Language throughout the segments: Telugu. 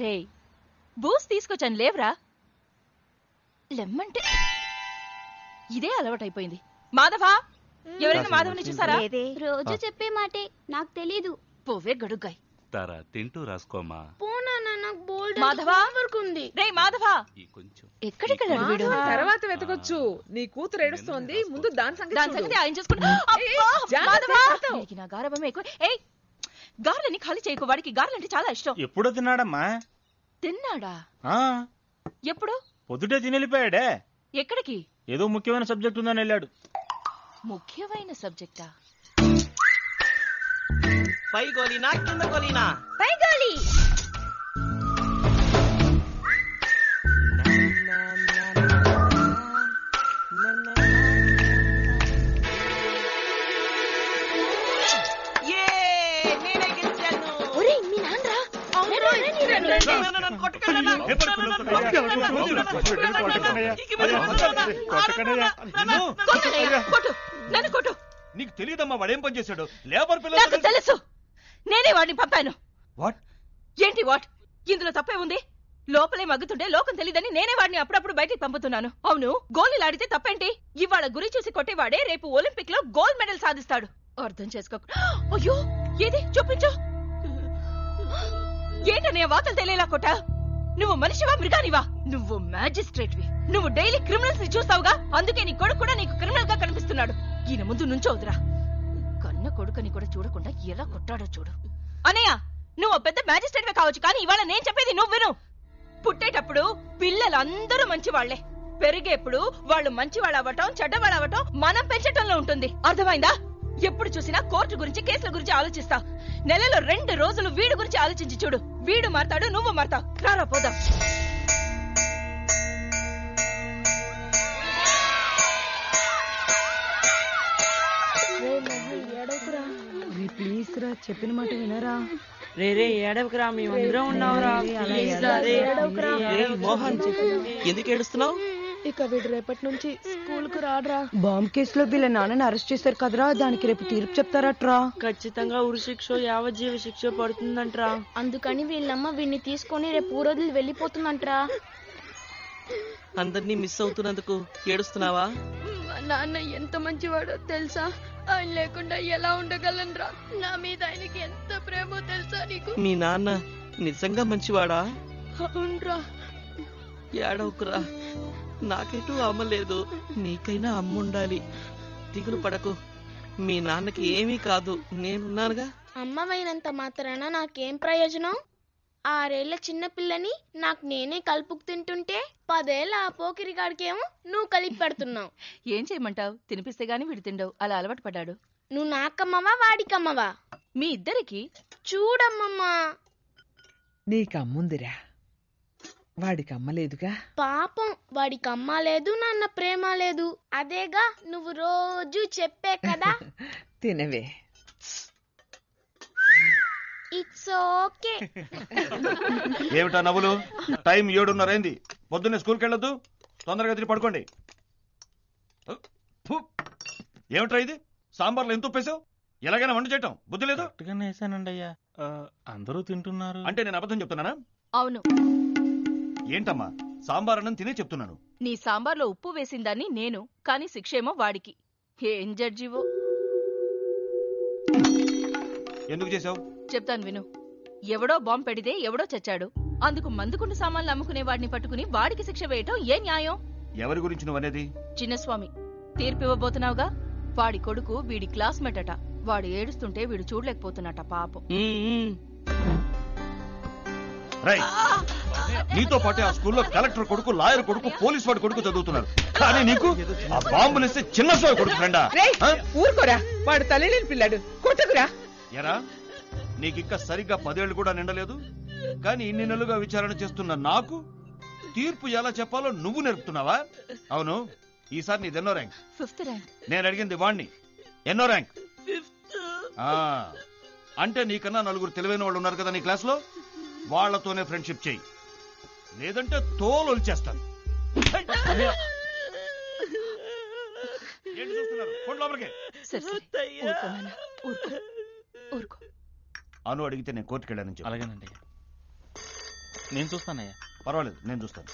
రే బూస్ తీసుకొచ్చాను లేవరా. లెమ్మంటే ఇదే అలవాటైపోయింది. మాధవా, ఎవరైనా మాధవని చూసారా? రోజు చెప్పే మాటే, నాకు తెలీదు. పోవే గడుగ్గాయ్. తారా తింటూ రాసుకోమా. మాధవా, రే మాధవా, ఎక్కడికెళ్ళాడు వీడు? తర్వాత వెతకొచ్చు. నీ కూతురు ఏడుస్తోంది, ముందు దాని సంగతి ఆయన చూసుకుంటా. నా గారభమే ఎక్కువ. ఏయ్, గారెలని ఖాళీ చేయకు. వాడికి గారెలంటే చాలా ఇష్టం. ఎప్పుడో తిన్నాడమ్మా. తిన్నాడా? ఎప్పుడు? పొద్దుటే తిని వెళ్ళిపోయాడే. ఎక్కడికి? ఏదో ముఖ్యమైన సబ్జెక్ట్ ఉందని వెళ్ళాడు. ముఖ్యమైన సబ్జెక్టా? పై గోలీనా కింద గోలీనా? పై గోలీ. నీకు తెలియదమ్మా వాడేం పని చేశాడు? లేబర్ పిల్లలు. నాకు తెలుసు, నేనే వాడిని పంపాను. వాట్? ఏంటి వాట్? ఇందులో తప్పే ఉంది. లోపలే మగ్గుతుంటే లోకం తెలియదని నేనే వాడిని అప్పుడప్పుడు బయటికి పంపుతున్నాను. అవును, గోళీలాడితే తప్పేంటి? ఇవాళ గురి చూసి కొట్టేవాడే రేపు ఒలింపిక్ లో గోల్డ్ మెడల్ సాధిస్తాడు. అర్థం చేసుకో. అయ్యో, ఏది చూపించు. ఏంటనే వాతలు తెలియలా కొట్టా? నువ్వు మనిషివా మృగానివా? నువ్వు మ్యాజిస్ట్రేట్వి. నువ్వు డైలీ క్రిమినల్స్ ని చూస్తావుగా, అందుకే నీ కొడుకు కూడా నీకు క్రిమినల్ గా కనిపిస్తున్నాడు. ఈయన ముందు నుంచోదురా. కన్న కొడుకుని కూడా చూడకుండా ఎలా కొట్టాడో చూడు. అనయ్య, నువ్వు పెద్ద మ్యాజిస్ట్రేట్వే కావచ్చు, కానీ ఇవాళ నేను చెప్పేది నువ్వు విను. పుట్టేటప్పుడు పిల్లలందరూ మంచివాళ్లే. పెరిగేప్పుడు వాళ్ళు మంచివాళ్ళు అవ్వటం చెడ్డవాళ్ళు అవ్వటం మనం పెంచటంలో ఉంటుంది. అర్థమైందా? ఎప్పుడు చూసినా కోర్టు గురించి కేసుల గురించి ఆలోచిస్తా. నెలలో 2 రోజులు వీడు గురించి ఆలోచించి చూడు. వీడు మారతాడు, నువ్వు మారతావు. రారా పోదాం. ప్లీజ్ రా, చెప్పిన మాట వినరా. రే ఏడవకురా, మేమందరం ఉన్నావురా. మోహన్, ఎందుకు ఏడుస్తున్నావు? ఇక వీడు రేపటి నుంచి స్కూల్ కు రాడ్రా. బాంబ్ కేసులో వీళ్ళ నాన్నని అరెస్ట్ చేశారు కదరా, దానికి రేపు తీర్పు చెప్తారట్రా. ఖచ్చితంగా ఉరి శిక్ష యావజ్జీవ శిక్ష పడుతుందంట్రా. అందుకని వీళ్ళమ్మ వీడిని తీసుకొని రేపు ఊరోజులు వెళ్ళిపోతుందంట్రా. అందరినీ మిస్ అవుతున్నందుకు ఏడుస్తున్నావా? నాన్న ఎంత మంచివాడో తెలుసా? ఆయన లేకుండా ఎలా ఉండగలనరా? నా మీద ఆయనకి ఎంత ప్రేమో తెలుసా నీకు? మీ నాన్న నిజంగా మంచివాడా? అవునరా. ఏడవకురా, నాకెటూ అమ్మ లేదు, నీకైనా అమ్మ ఉండాలి. దిగులు పడకు, మీ నాన్నకి ఏమీ కాదు, నేనున్నానుగా. అమ్మవైనంత మాత్రాన నాకేం ప్రయోజనం? 6 ఏళ్ల చిన్నపిల్లని నాకు నేనే కలుపుకు తింటుంటే 10 ఏళ్ల ఆ పోకిరిగాడికేమో నువ్వు కలిపి పెడుతున్నావు. ఏం చేయమంటావు? తినిపిస్తే గాని వీడు తిండవు. అలా అలవాటు పడ్డాడు. నువ్వు నాకమ్మవా వాడికమ్మవా? మీ ఇద్దరికి. చూడమ్మమ్మా, నీకమ్ముందిరా, వాడికి అమ్మ లేదుగా. పాపం, వాడికి అమ్మ లేదు, నాన్న ప్రేమ లేదు. అదేగా నువ్వు రోజు చెప్పే కదా. తినవే. It's okay. ఏమిటా నవ్వులు? టైం 7:30 అయింది. పొద్దున్నే స్కూల్కి వెళ్ళొద్దు. తొందరగా తిరిగి పడుకోండి. ఏమిట్రా ఇది? సాంబార్లో ఎంత ఉప్పేసావు? ఎలాగైనా వంట చేయటం బుద్ధి లేదు. వేసానండి అయ్యా, అందరూ తింటున్నారు. అంటే నేను అబద్ధం చెప్తున్నానా? అవును. ఏంటమ్మా, సాంబార్ అన్నం తినే చెప్తున్నాను. నీ సాంబార్లో ఉప్పు వేసిందాన్ని నేను, కానీ శిక్షేమో వాడికి. ఏం జడ్జివో. ఎందుకు చేసావు? చెప్తాను విను. ఎవడో బాంబు పెడితే ఎవడో చచ్చాడు. అందుకు మందుకుండు సామాన్లు అమ్ముకునే వాడిని పట్టుకుని వాడికి శిక్ష వేయటం ఏ న్యాయం? ఎవరి గురించి నువ్వనేది? చిన్నస్వామి. తీర్పివ్వబోతున్నావుగా. వాడి కొడుకు వీడి క్లాస్మేట్ అట. వాడు ఏడుస్తుంటే వీడు చూడలేకపోతున్నట పాపం. నీతో పాటే ఆ స్కూల్లో కలెక్టర్ కొడుకు, లాయర్ కొడుకు, పోలీస్ వాడి కొడుకు చదువుతున్నారు. కానీ నీకు ఆ బాంబులేస్తే చిన్న సోయ కొడుకు ఫ్రెండా? ఊరుకోరా, వాడు తల్లిలేని పిల్లాడు, కొట్టకురా. ఎరా, నీకింకా సరిగ్గా 10 ఏళ్లు కూడా నిండలేదు. కానీ ఇన్ని నెలలుగా విచారణ చేస్తున్న నాకు తీర్పు ఎలా చెప్పాలో నువ్వు నేర్పుతున్నావా? అవును, ఈసారి నీదెన్నో ర్యాంక్? 5th rank. నేను అడిగింది వాణ్ణి. ఎన్నో ర్యాంక్? 5th. అంటే నీకన్నా 4 తెలివైన వాళ్ళు ఉన్నారు కదా నీ క్లాస్ లో, వాళ్లతోనే ఫ్రెండ్షిప్ చెయ్యి, లేదంటే తోలు వచ్చేస్తాను. ఏంటి చూస్తున్నారు? ఫోన్ లోపలికి. ఊరుకో. అను అడిగితే నేను కోర్టుకు వెళ్ళానని చెప్పి. అలాగేనండి. నేను చూస్తానయ్యా. పర్వాలేదు, నేను చూస్తాను.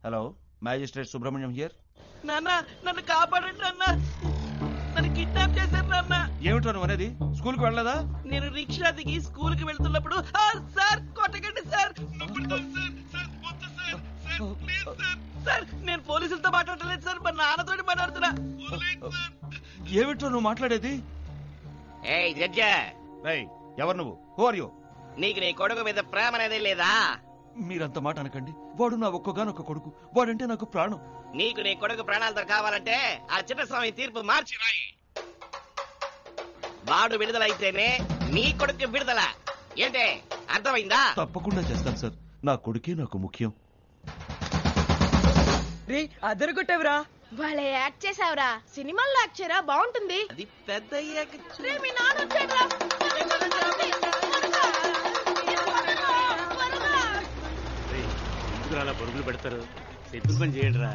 Hello, magistrate Subrahmanyam here. నాన్న నన్ను కాపాడండి నాన్న, నన్ను కిడ్నాప్ చేశారు నాన్న. ఏమిటో నువ్వు అనేది? స్కూల్కి వెళ్ళలేదా? నేను రిక్షా దిగి స్కూల్ కి వెళ్తున్నప్పుడు సార్ కొట్టకండి సార్, సార్ నేను పోలీసులతో మాట్లాడలేదు సార్, మా నాన్నతోటి మాట్లాడుతున్నా. ఏమిటో నువ్వు మాట్లాడేది? ఏయ్ జడ్జ, రేయ్, ఎవరు నువ్వు? Who are you? నీకు నీ కొడుకు మీద ప్రేమ అనేది లేదా? మీరంత మాట అనకండి. వాడు నా ఒక్కగానొక్క కొడుకు. వాడంటే నాకు ప్రాణం. నీకు నీ కొడుకు ప్రాణాలతో కావాలంటే ఆ చిన్నస్వామి తీర్పు మార్చి రాయి. వాడు విడుదలైతేనే నీ కొడుకు విడుదల. ఏంటే అర్థమైందా? తప్పకుండా చేస్తాను సార్. నా కొడుకే నాకు ముఖ్యం. రే అదరగొట్టేవరా. వాళ్ళే యాక్ట్ చేసావురా, సినిమాల్లో యాక్ట్ చేయరా, బాగుంటుంది. అది పెద్ద అయ్యాక రే, మీ నాన్న వచ్చాడురా. అలా పరుగులు పెడతారు, చెప్పిన పని చేయండి రా.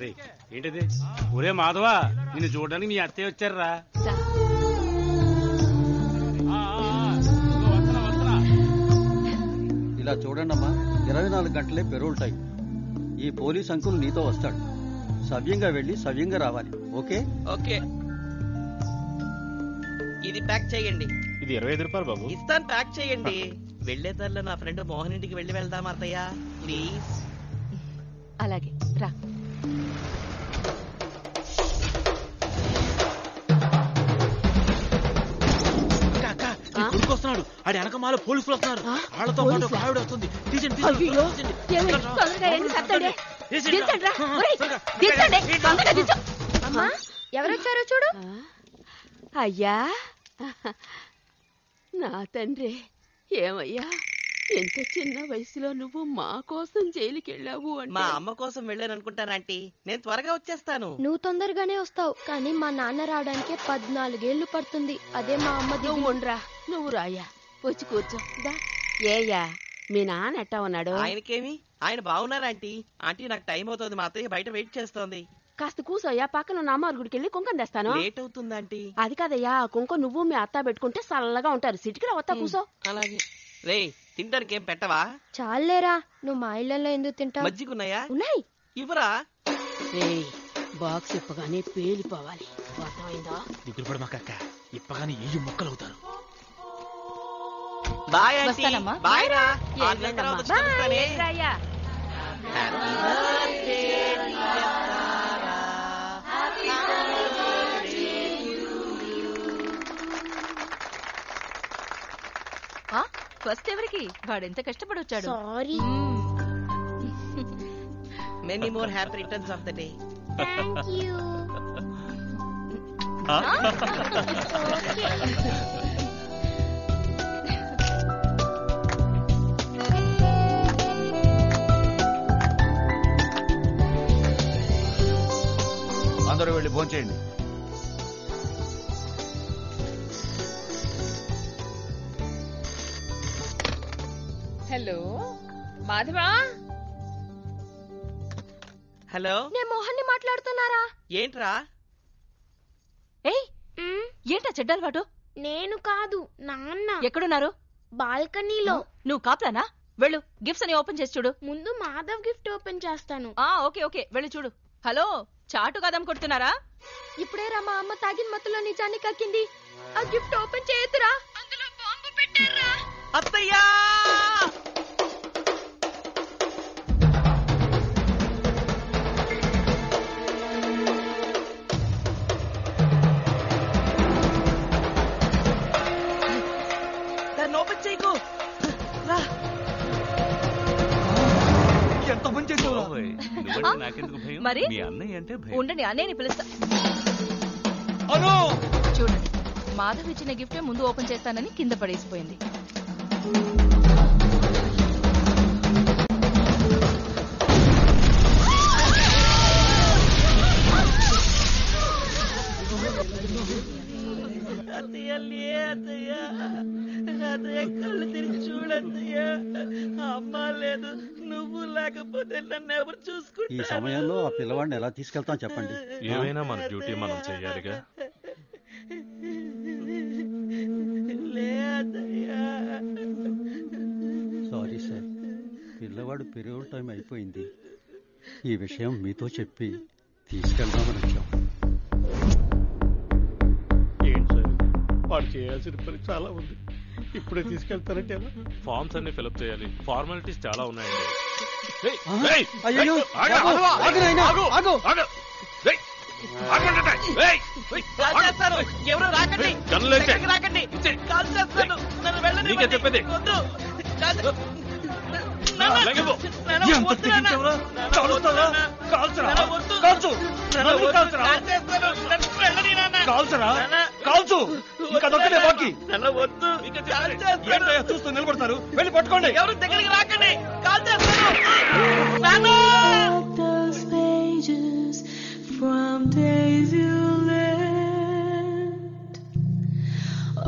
రే ఏంటిది? ఒరే మాధవా, నిన్ను చూడడానికి మీ అత్తయ్య వచ్చారా? ఇలా చూడండమ్మా, 24 గంటలే పెరోల్ టైం. ఈ పోలీస్ అంకుల్ నీతో వస్తాడు. సవ్యంగా వెళ్ళి సవ్యంగా రావాలి. ఓకే? ఓకే, ఇది ప్యాక్ చేయండి. ఇది 25 రూపాయలు బాబు. ఇస్తాను, ప్యాక్ చేయండి. వెళ్లేదారిలో నా ఫ్రెండ్ మోహన్ ఇంటికి వెళ్ళి వెళ్దాం అత్తయ్య, ప్లీజ్. అలాగే రా. వస్తున్నాడు, ఆడి వెనకమాల పోలీసులు వస్తున్నారు. వాళ్ళతో పాటు ఒక ఆవిడ వస్తుంది. తీసండి, అమ్మా, ఎవరొచ్చారో చూడు. అయ్యా, నా తండ్రి. ఏమయ్యా, ఎంత చిన్న వయసులో నువ్వు మా కోసం జైలుకి వెళ్ళావు మా అంటే. అమ్మ కోసం వెళ్ళాను అనుకుంటానంటీ. నేను త్వరగా వచ్చేస్తాను. నువ్వు తొందరగానే వస్తావు, కానీ మా నాన్న రావడానికి 14 ఏళ్లు పడుతుంది. అదే మా అమ్మ నువ్వు ఉండరా, నువ్వు రాయ్యా, వచ్చి కూర్చో. ఏయ్యా, మీ నాన్న ఎట్టా ఉన్నాడు? ఆయనకేమి, ఆయన బాగున్నారా ఆంటీ? ఆంటీ నాకు టైం అవుతుంది, మా అత్తయ్య బయట వెయిట్ చేస్తోంది. కాస్త కూసోయ్యా, పక్కన ఉన్న అమ్మవారి గుడికి వెళ్ళి కుంకం తెస్తాను. లేట్ అవుతుంది ఆంటీ. అది కాదయ్యా, ఆ కుంకం నువ్వు మీ అత్త పెట్టుకుంటే చల్లగా ఉంటారు. సిటికి వస్తా, కూసో. అలాగే. రే, తింటానికి ఏం పెట్టవా? చాలేరా, నువ్వు మా ఇళ్లలో ఎందుకు తింటావు? మజ్జిగున్నాయా? ఉన్నాయి. ఇవ్వరా? బాక్స్ ఇప్పగానే పేలిపోవాలి, అర్థమైందా? దిగులుపడ మా కక్క, ఇప్పగానే ఏ మొక్కలు అవుతారు. Bye aunty. వస్తానమ్మా. బాయ్ రా. ఏం 6 నెలల తర్వాత వచ్చి బాయ్, కలుస్తానే. రాయ్యా. Happy birthday, dear Tara. Happy birthday to you. First ఎవరికి? వాడెంత కష్టపడి వచ్చాడు. Sorry. Many more happy returns of the day. Thank you. అందరూ వెళ్ళి భోంచేయండి. హలో మాధవా. హలో, నేను మోహన్ని మాట్లాడుతున్నారా? ఏంట్రా? ఏయ్, ఏంటా చెడ్డలవాటు? నేను కాదు, నాన్న. ఎక్కడున్నారు? బాల్కనీలో. నువ్వు కాప్లానా? వెళ్ళు, గిఫ్ట్స్ అని ఓపెన్ చేసి చూడు. ముందు మాధవ్ గిఫ్ట్ ఓపెన్ చేస్తాను. ఓకే ఓకే, వెళ్ళి చూడు. హలో, చాటు కదం కొడుతున్నారా? ఇప్పుడే రా, మా అమ్మ తాగిన మత్తులో నిజాన్ని కక్కింది. ఆ గిఫ్ట్ ఓపెన్ చేయొద్దురా, అందులో బాంబు పెట్టారా. అత్తయ్యా! దాన్ని ఓపెన్ చేయకు. రా. ఎంత పని చేసావు? నువ్వంటే నాకెందుకు భయం? మరి? మీ అన్నయ్య అంటే భయం. ఉండండి, అన్నయ్యని పిలుస్తా. అను! చూడండి, మాధవ్ ఇచ్చిన గిఫ్టే ముందు ఓపెన్ చేస్తానని కింద పడేసిపోయింది. అత్తయ్య లే, అత్తయ్య. అత్తయ్య కళ్ళు తెరిచి చూడత్తయ్య. అమ్మ లేదు, నువ్వు లేకపోతే నన్ను ఎవరు ఈ చూసుకుంటారు? సమయంలో ఆ పిల్లవాడిని ఎలా తీసుకెళ్తాం చెప్పండి. ఏమైనా మన డ్యూటీ మనం చెయ్యాలిగా. లే అత్తయ్య. పెరోల్ టైం అయిపోయింది. ఈ విషయం మీతో చెప్పి తీసుకెళ్దామని వచ్చాం. ఏంటి సార్, వాడు చేయాల్సిన పని చాలా ఉంది. ఇప్పుడే తీసుకెళ్తారంటే ఎలా? ఫార్మ్స్ అన్ని ఫిలప్ చేయాలి, ఫార్మాలిటీస్ చాలా ఉన్నాయండి. అయ్యో, ఆగు నాయనా, ఆగు. ఎవరు రాకండి, దగ్గరికి రాకండి, కాల్ చేస్తాను. నన్ను వెళ్ళనివ్వండి. నీకే చెప్పేది. వద్దు. చూస్తూ నిలబడతారు, వెళ్ళి పట్టుకోండి. ఎవరు దగ్గరికి రాకండి, కాల్ చేస్తాను. From days you left,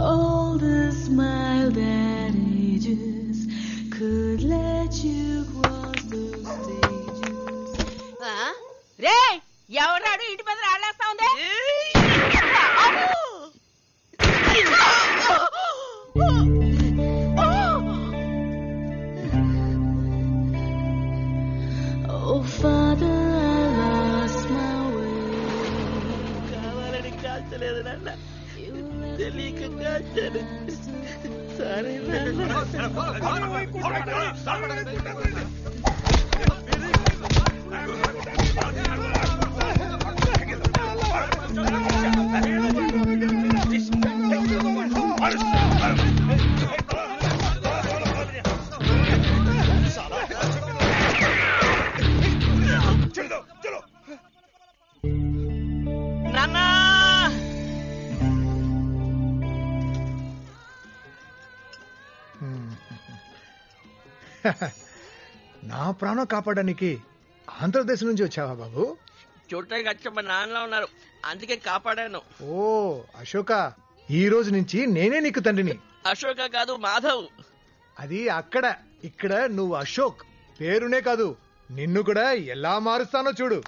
all the smile that ages could let you cross those stages. రే ఎవరాడు ఇంటి మీద రాళ్ళేస్తా ఉంది? Oh Father, I lost my way. కావాలని కాల్చలేదు నాన్న, తెలియక కాల్చాను. సరే నాన్న. నా ప్రాణం కాపాడడానికి ఆంధ్రప్రదేశ్ నుంచి వచ్చావా బాబు? చూడటానికి వచ్చి మా నాన్నలో ఉన్నారు, అందుకే కాపాడాను. ఓ అశోక, ఈ రోజు నుంచి నేనే నీకు తండ్రిని. అశోక కాదు, మాధవ్. అది అక్కడ, ఇక్కడ నువ్వు అశోక్. పేరునే కాదు, నిన్ను కూడా ఎలా మారుస్తానో చూడు.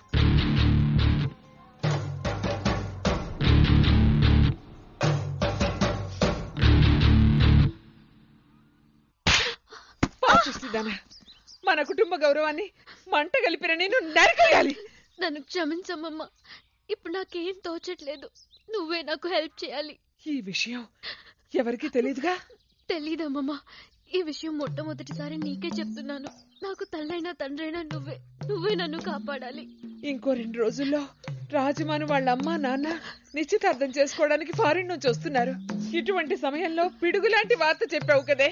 మన కుటుంబ గౌరవాన్ని మంట కలిపిన నేను నరకేయాలి. నన్ను క్షమించమ్మమ్మ, ఇప్పుడు నాకేం తోచట్లేదు. నువ్వే నాకు హెల్ప్ చేయాలి. ఈ విషయం ఎవరికి తెలీదుగా? తెలీదమ్మమ్మ, ఈ విషయం మొట్టమొదటిసారి నీకే చెప్తున్నాను. నాకు తల్లైనా తండ్రైనా నువ్వే నన్ను కాపాడాలి. ఇంకో 2 రోజుల్లో రాజమాను వాళ్ళ అమ్మా నాన్న నిశ్చితార్థం చేసుకోవడానికి ఫారిన్ నుంచి వస్తున్నారు. ఇటువంటి సమయంలో పిడుగులాంటి వార్త చెప్పావు కదే.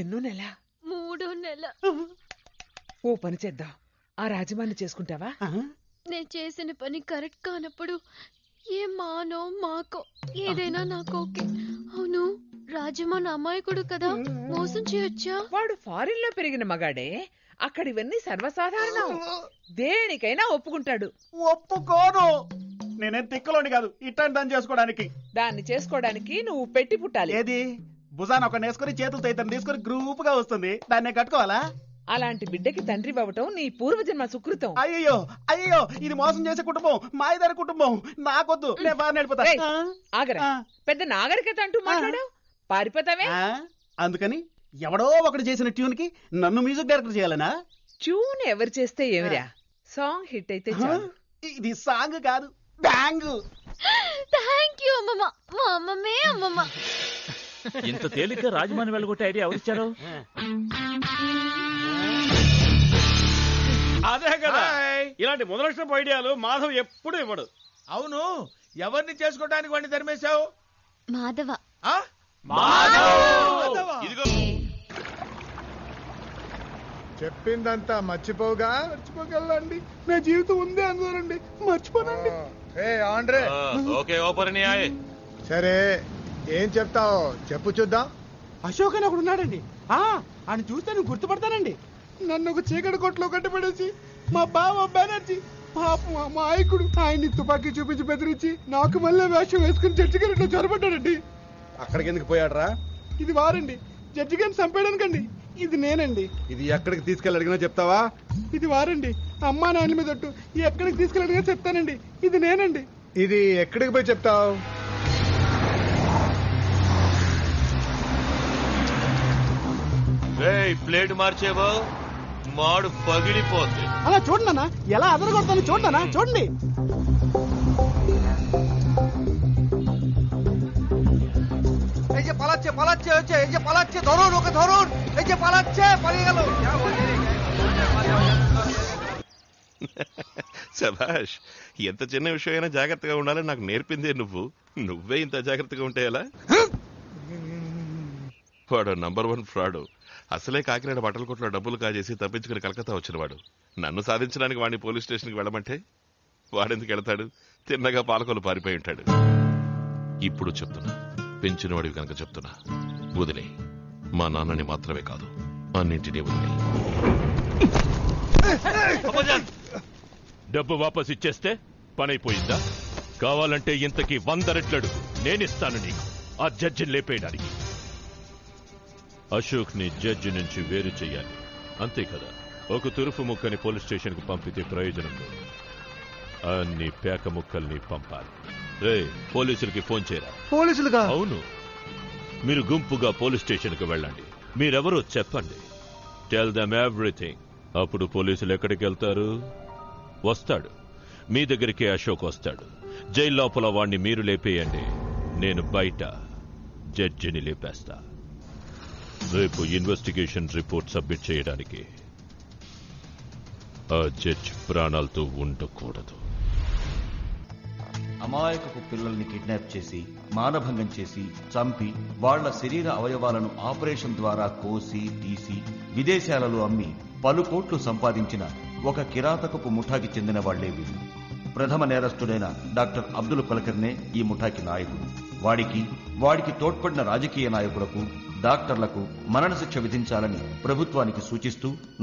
ఎన్నో నెల? 3వ నెల. ఓ పని చేద్దాం, ఆ రాజమాన్ని చేసుకుంటావా? నేను చేసిన పని కరెక్ట్ కానప్పుడు ఏ మానో మాకో ఏదైనా నాకు ఓకే. అవును, రాజమాన్ అమాయకుడు కదా, మోసం చేయొచ్చా? వాడు ఫారిన్ లో పెరిగిన మగాడే, అక్కడ ఇవన్నీ సర్వసాధారణం. దేనికైనా ఒప్పుకుంటాడు. ఒప్పుకోను. నేనేం తిక్కలోని కాదు ఇట్లాంటి దాన్ని చేసుకోవడానికి. దాన్ని చేసుకోవడానికి నువ్వు పెట్టి పుట్టాలి. ఏది భుజాన్ని ఒక నేసుకొని చేతులతో ఇతను తీసుకొని గ్రూప్ గా వస్తుంది, దాన్ని కట్టుకోవాలా? అలాంటి బిడ్డకి తండ్రి అవ్వటం నీ పూర్వజన్మ సుకృతం. అయ్యో అయ్యో, ఇది మోసం చేసే కుటుంబం, మాయదారి కుటుంబం. నాకొద్దు, నేను బాగా నడిపోతా. ఆగరా, పెద్ద నాగరికత అంటూ మాట్లాడావు, పారిపోతావే. అందుకని ఎవడో ఒకటి చేసిన ట్యూన్ కి నన్ను మ్యూజిక్ డైరెక్టర్ చేయాలనా? ట్యూన్ ఎవరు చేస్తే ఏమిరా, సాంగ్ హిట్ అయితే చాలు. ఇది సాంగ్ కాదు, బ్యాంగ్. థ్యాంక్ యూ అమ్మమ్మ, మా అమ్మమ్మే అమ్మమ్మ. ఇంత తేలిక రాజమాని వెళ్ళగొట్టే ఐడియా ఎవరిచ్చారు? అదే కదా, ఇలాంటి మొదలక్షణపు ఐడియాలు మాధవ్ ఎప్పుడు ఇవ్వడు. అవును, ఎవరిని చేసుకోవడానికి వాడిని ధర్మేశావు? మాధవ. చెప్పిందంతా మర్చిపోగలండి. నా జీవితం ఉందే అనుకోనండి, మర్చిపోనండి. ఆండ్రే, ఓకే ఓపర్ సరే ఏం చెప్తావో చెప్పు చూద్దాం. అశోక్ అని ఒకడు ఉన్నాడండి, ఆయన చూస్తే నువ్వు గుర్తుపడతానండి. నన్ను ఒక చీకటి కొట్లో కట్టిపడేసి మా బావ బెనర్జీ పాపం మా నాయకుడు ఆయన్ని తుపాకీ చూపించి బెదిరించి నాకు మళ్ళీ వేషం వేసుకుని జడ్జి గారి ఇంట్లో చొరబడ్డాడండి. అక్కడికి ఎందుకు పోయాడరా? ఇది వారండి, జడ్జి గారిని చంపేయడానికండి. ఇది నేనండి. ఇది ఎక్కడికి తీసుకెళ్ళి అడిగినా చెప్తావా? ఇది వారండి, అమ్మా నాయన మీద ఒట్టు. ఎక్కడికి తీసుకెళ్ళి అడిగినా చెప్తానండి. ఇది నేనండి. ఇది ఎక్కడికి పోయి చెప్తావు? ప్లేట్ మార్చేవో మాడు పగిలిపోద్ది. అలా చూడండి అన్న, ఎలా అదరగొడతాను చూడండి అన్న, చూడండి. এই যে পালাচ্ছে পালাচ্ছে হচ্ছে, এই যে পালাচ্ছে, ধরুন ওকে ধরুন, এই যে পালাচ্ছে, পালিয়ে গেল। శభాష్, ఎంత చిన్న విషయమైనా జాగ్రత్తగా ఉండాలని నాకు నేర్పిందే నువ్వు. నువ్వే ఇంత జాగ్రత్తగా ఉంటే ఎలా? వాడు నంబర్ 1 ఫ్రాడు. అసలే కాకినాడ బట్టల కొట్లో డబ్బులు కాజేసి తప్పించుకుని కలకత్తా వచ్చినవాడు. నన్ను సాధించడానికి వాడిని పోలీస్ స్టేషన్కి వెళ్ళమంటే వాడెందుకు వెళతాడు? తిన్నగా పాలకొలు పారిపోయి ఉంటాడు. ఇప్పుడు చెప్తున్నా, పెంచినవాడివి కనుక చెప్తున్నా, వదిలే. మా నాన్నని మాత్రమే కాదు, అన్నింటినీ వదిలే. డబ్బు వాపస్ ఇచ్చేస్తే పనైపోయిందా? కావాలంటే ఇంతకీ 100 రెట్లడు నేనిస్తాను నీకు, ఆ జడ్జిని లేపేయడానికి. అశోక్ ని జడ్జి నుంచి వేరు చెయ్యాలి, అంతే కదా? ఒక తురుపు ముక్కని పోలీస్ స్టేషన్ కు పంపితే ప్రయోజనం లేదు, అన్ని పేక ముక్కల్ని పంపాలి. రే, పోలీసులకి ఫోన్ చేయరా. పోలీసులుగా? అవును, మీరు గుంపుగా పోలీస్ స్టేషన్ కు వెళ్ళండి. మీరెవరో చెప్పండి, టెల్ దెమ్ ఎవ్రీథింగ్. అప్పుడు పోలీసులు ఎక్కడికి వెళ్తారు? వస్తాడు, మీ దగ్గరికి అశోక్ వస్తాడు. జైలు లోపల వాణ్ణి మీరు లేపేయండి, నేను బయట జడ్జిని లేపేస్తా. రేపు ఇన్వెస్టిగేషన్ రిపోర్ట్ సబ్మిట్ చేయడానికి ఆ జడ్జి ప్రాణాలతో ఉండకూడదు. అమాయకపు పిల్లల్ని కిడ్నాప్ చేసి, మానభంగం చేసి, చంపి, వాళ్ల శరీర అవయవాలను ఆపరేషన్ ద్వారా కోసి తీసి విదేశాలలో అమ్మి పలు కోట్లు సంపాదించిన ఒక కిరాతకపు ముఠాకి చెందిన వాళ్లే వీళ్ళు. ప్రథమ నేరస్తుడైన డాక్టర్ అబ్దుల్ కులకర్నే ఈ ముఠాకి నాయకుడు. వాడికి తోడ్పడిన రాజకీయ నాయకులకు, డాక్టర్లకు మరణశిక్ష విధించాలని ప్రభుత్వానికి సూచిస్తూ